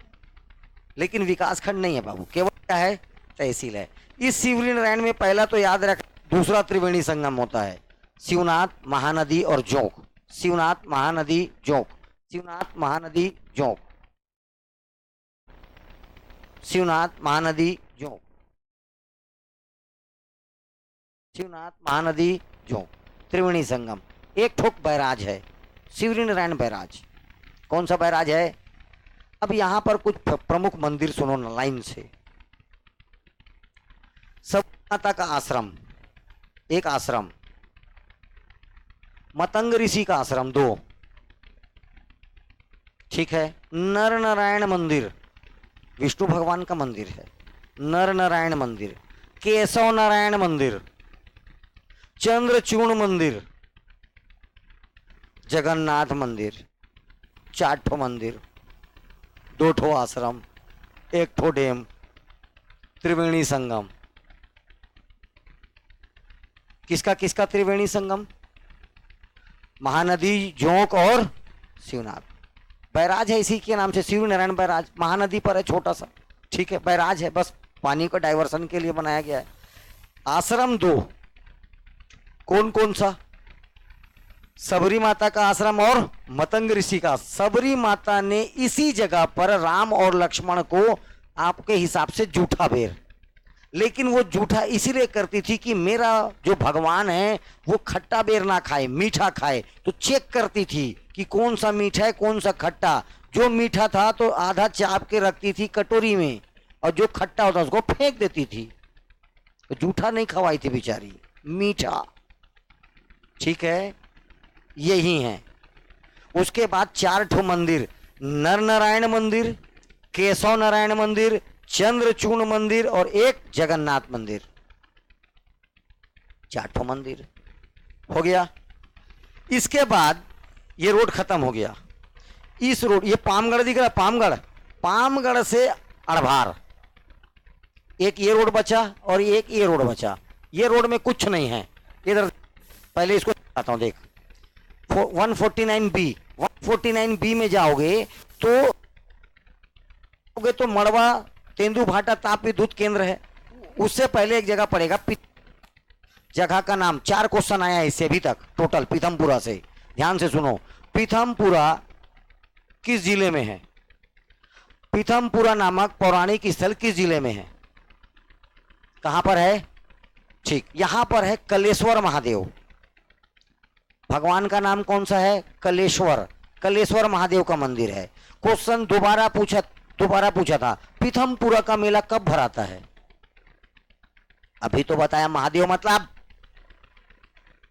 लेकिन विकासखंड नहीं है बाबू, केवल क्या है, तहसील है। इस शिवनारायण में पहला तो याद रख, दूसरा त्रिवेणी संगम होता है, शिवनाथ, महानदी और जोंक। शिवनाथ, महानदी, जोंक, शिवनाथ, महानदी, जोंक, शिवनाथ, महानदी, जोंक, शिवनाथ, महानदी, जोंक, त्रिवेणी संगम। एक ठोक बैराज है, शिवनारायण बैराज। कौन सा बैराज है? अब यहां पर कुछ प्रमुख मंदिर सुनो ना लाइन से। सब माता का आश्रम, एक आश्रम। मतंग ऋषि का आश्रम, 2। ठीक है। नर नारायण मंदिर, विष्णु भगवान का मंदिर है, नर नारायण मंदिर। केशव नारायण मंदिर, चंद्रचूर्ण मंदिर, जगन्नाथ मंदिर, 4 ठो मंदिर, 2 ठो आश्रम, 1 ठो डैम, त्रिवेणी संगम। किसका किसका त्रिवेणी संगम? महानदी, जोंक और शिवनाथ। बैराज है इसी के नाम से, शिवनारायण बैराज। महानदी पर है छोटा सा, ठीक है, बैराज है, बस पानी को डाइवर्सन के लिए बनाया गया है। आश्रम 2, कौन कौन सा? सबरी माता का आश्रम और मतंग ऋषि का। सबरी माता ने इसी जगह पर राम और लक्ष्मण को आपके हिसाब से जूठा बेर, लेकिन वो जूठा इसीलिए करती थी कि मेरा जो भगवान है वो खट्टा बेर ना खाए, मीठा खाए। तो चेक करती थी कि कौन सा मीठा है कौन सा खट्टा। जो मीठा था तो आधा चाप के रखती थी कटोरी में, और जो खट्टा होता उसको फेंक देती थी। तो जूठा नहीं खवाई थी बेचारी, मीठा। ठीक है, यही है। उसके बाद 4 ठो मंदिर, नर नारायण मंदिर, केशव नारायण मंदिर, चंद्रचूर्ण मंदिर और 1 जगन्नाथ मंदिर। 4 ठो मंदिर हो गया। इसके बाद ये रोड खत्म हो गया। इस रोड, ये पामगढ़ दिख रहा है, पामगढ़, पामगढ़ से अड़भार, एक ये रोड बचा और एक ये रोड बचा। ये रोड में कुछ नहीं है इधर। पहले इसको बताता हूं, देख 149B, 149B में जाओगे तो मड़वा तेंदुभाटा ताप विद्युत केंद्र है। उससे पहले एक जगह पड़ेगा, जगह का नाम 4 क्वेश्चन आया है इससे अभी तक टोटल, पीथमपुरा से। ध्यान से सुनो, पीथमपुरा किस जिले में है? पीथमपुरा नामक पौराणिक स्थल किस जिले में है? कहां पर है? ठीक, यहां पर है कलेश्वर महादेव। भगवान का नाम कौन सा है? कलेश्वर। कलेश्वर महादेव का मंदिर है। क्वेश्चन दोबारा पूछा था, पीथमपुरा का मेला कब भराता है? अभी तो बताया महादेव मतलब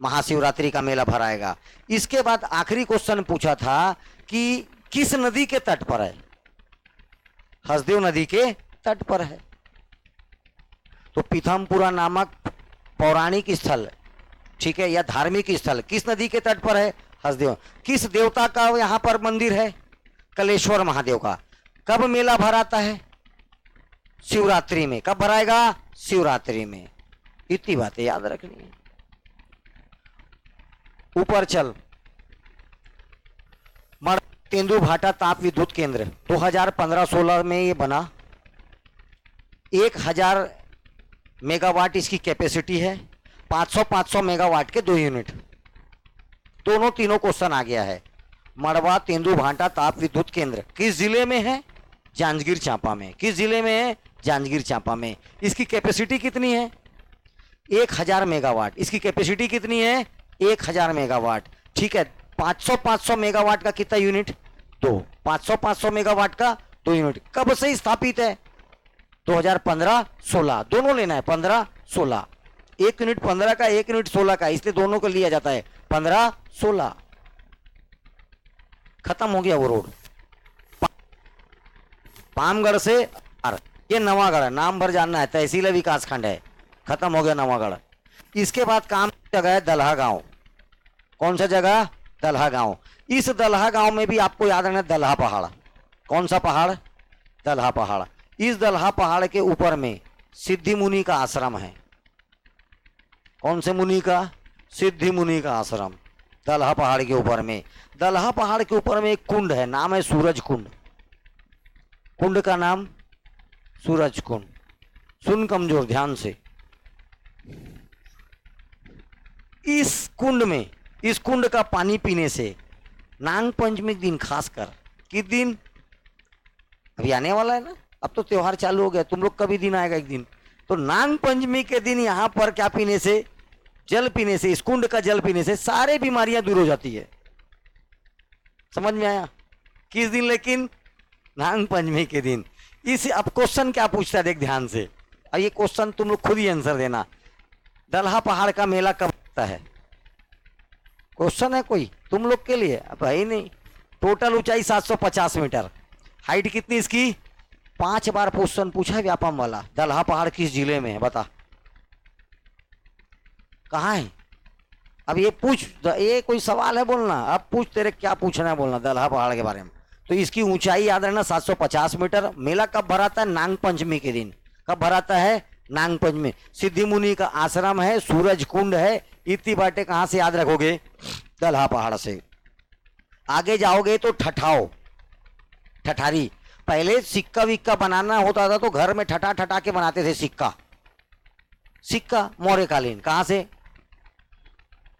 महाशिवरात्रि का मेला भराएगा। इसके बाद आखिरी क्वेश्चन पूछा था कि किस नदी के तट पर है? हसदेव नदी के तट पर है। तो पीथमपुरा नामक पौराणिक स्थल, ठीक है, या धार्मिक स्थल किस नदी के तट पर है? हसदेव। किस देवता का यहां पर मंदिर है? कलेश्वर महादेव का। कब मेला भराता है? शिवरात्रि में। कब भराएगा? शिवरात्रि में। इतनी बातें याद रखनी है। ऊपर चल, तेंदुभाटा ताप विद्युत केंद्र 2015-16 में ये बना। 1000 मेगावाट इसकी कैपेसिटी है। 500 मेगावाट के 2 यूनिट। दोनों तीनों क्वेश्चन आ गया है। मड़वा तेंदुभाटा ताप विद्युत केंद्र किस जिले में है? जांजगीर चांपा में। किस जिले में है? जांजगीर चांपा में। इसकी कैपेसिटी कितनी है? 1000 मेगावाट। इसकी कैपेसिटी कितनी है? 1000 मेगावाट। ठीक है, 500 मेगावाट का कितना यूनिट? 2। 500 मेगावाट का 2 यूनिट। कब से स्थापित है? 2015-16, दोनों लेना है। 15-16, 1 यूनिट 15 का, 1 यूनिट 16 का, इसलिए दोनों को लिया जाता है। 15-16 खत्म हो गया वो रोड। पामगढ़ से ये नवागढ़, नाम भर जानना है, तहसील विकास खंड है। खत्म हो गया नवागढ़। इसके बाद काम जगह है दलहा गांव। कौन सा जगह? दलहा गांव। इस दलहा गांव में भी आपको याद रखना दलहा पहाड़। कौन सा पहाड़? दलहा पहाड़। इस दलहा पहाड़ के ऊपर में सिद्धि मुनि का आश्रम है। कौन से मुनि का? सिद्धि मुनि का आश्रम दलहा पहाड़ के ऊपर में। दलहा पहाड़ के ऊपर में एक कुंड है, नाम है सूरज कुंड। कुंड का नाम सूरज कुंड। सुन कमजोर, ध्यान से। इस कुंड में, इस कुंड का पानी पीने से नाग पंचमी के दिन, खासकर किस दिन, अभी आने वाला है ना, अब तो त्योहार चालू हो गया, तुम लोग का भी दिन आएगा एक दिन, तो नाग पंचमी के दिन यहाँ पर क्या पीने से, जल पीने से, इस कुंड का जल पीने से सारी बीमारियां दूर हो जाती है। समझ में आया? किस दिन? लेकिन नाग पंचमी के दिन। इस अब क्वेश्चन क्या पूछता है, देख ध्यान से, और ये क्वेश्चन तुम लोग खुद ही आंसर देना। दलहा पहाड़ का मेला कब लगता है? क्वेश्चन है कोई तुम लोग के लिए? अब है ही नहीं। टोटल ऊंचाई 750 मीटर, हाइट कितनी इसकी? 5 बार क्वेश्चन पूछा है व्यापम वाला। दलहा पहाड़ किस जिले में है बता, कहाँ है? अब ये पूछ, ये कोई सवाल है बोलना? अब पूछ, तेरे क्या पूछना है बोलना दलहा पहाड़ के बारे में। तो इसकी ऊंचाई याद रहना 750 मीटर। मेला कब भराता है? नाग पंचमी के दिन। कब भराता है? नाग पंचमी। सिद्धि मुनि का आश्रम है, सूरज कुंड है। इतनी बातें कहां से याद रखोगे? दलहा पहाड़ से। आगे जाओगे तो ठठाओ, ठठारी। पहले सिक्का विक्का बनाना होता था तो घर में ठठा ठठा के बनाते थे सिक्का। सिक्का मौर्य कालीन। कहां से?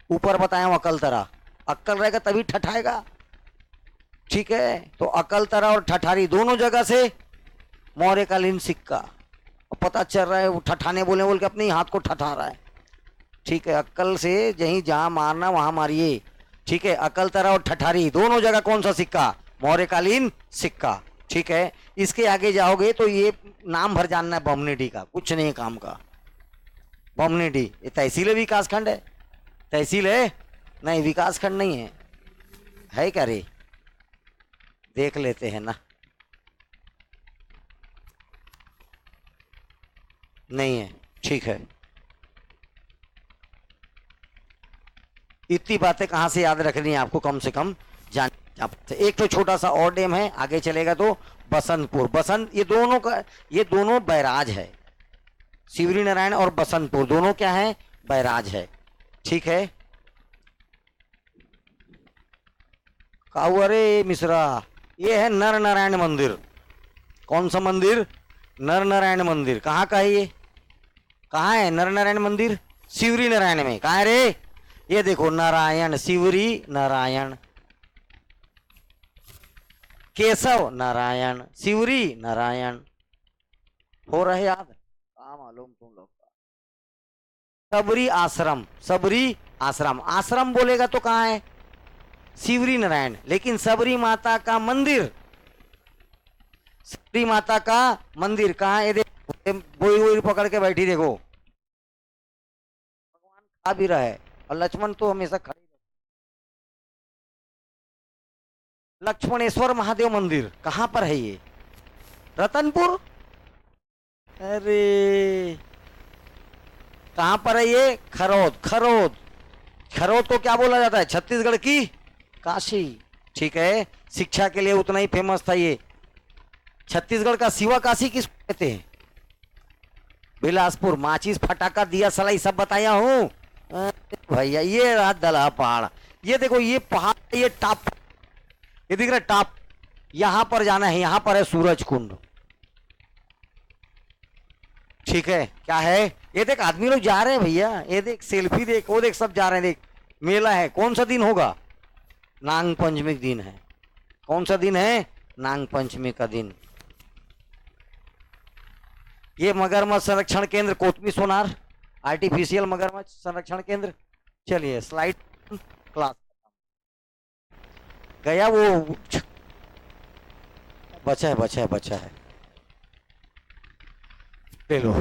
ऊपर बताया हूं अकलतरा। अक्कल रहेगा तभी ठठाएगा, ठीक है? तो अकलतरा और ठठारी दोनों जगह से मौर्यकालीन सिक्का। पता चल रहा है वो ठठाने बोल के अपने हाथ को ठठा रहा है, ठीक है? अक्कल से यहीं जहां मारना वहां मारिए, ठीक है? अकलतरा और ठठारी दोनों जगह कौन सा सिक्का? मौर्यकालीन सिक्का, ठीक है? इसके आगे जाओगे तो ये नाम भर जानना है बमनेडी का, कुछ नहीं काम का। बमनेडी ये तहसील है, विकास खंड है? तहसील है नहीं, विकास खंड नहीं है। है क्या रे? देख लेते हैं ना। नहीं है, ठीक है। इतनी बातें कहां से याद रखनी है आपको, कम से कम जान। एक तो छोटा सा और डैम है, आगे चलेगा तो बसंतपुर। बसंत, ये दोनों का, ये दोनों बैराज है। शिवरी नारायण और बसंतपुर दोनों क्या है? बैराज है, ठीक है? अरे मिश्रा, ये है नर नारायण मंदिर। कौन सा मंदिर? नर नारायण मंदिर। कहाँ का है ये? कहाँ है नर नारायण मंदिर? शिवरी नारायण में। कहाँ है रे? ये देखो, नारायण, शिवरी नारायण, केशव नारायण, शिवरी नारायण। हो रहे याद? कहाँ मालूम तुम लोग का। सबरी आश्रम, सबरी आश्रम। आश्रम बोलेगा तो कहाँ है? शिवरी नारायण। लेकिन सबरी माता का मंदिर, सबरी माता का मंदिर कहाँ है? बोई बोई पकड़ के बैठी, देखो भगवान खा भी रहा है और लक्ष्मण तो हमेशा खड़े। लक्ष्मणेश्वर महादेव मंदिर कहां पर है ये? रतनपुर। अरे कहां पर है ये? खरोद। खरोद, खरोद को क्या बोला जाता है? छत्तीसगढ़ की काशी, ठीक है? शिक्षा के लिए उतना ही फेमस था ये। छत्तीसगढ़ का शिवा काशी किस कहते हैं? बिलासपुर। माचिस, फटाका, दिया सलाई सब बताया हूं भैया। ये रहा दलहा पहाड़। ये देखो, ये पहाड़, ये टॉप, ये दिख रहा है टॉप। यहां पर जाना है, यहां पर है सूरज कुंड, ठीक है? क्या है? ये देख आदमी लोग जा रहे हैं भैया, ये देख सेल्फी देख, वो देख सब जा रहे हैं, देख मेला है। कौन सा दिन होगा? नाग पंचमी का दिन है। कौन सा दिन है? नाग पंचमी का दिन। ये मगरमच्छ संरक्षण केंद्र कोतमी सोनार, आर्टिफिशियल मगरमच्छ संरक्षण केंद्र। चलिए स्लाइड क्लास गया, वो बचा है, बचा है, बचा है, ले लो।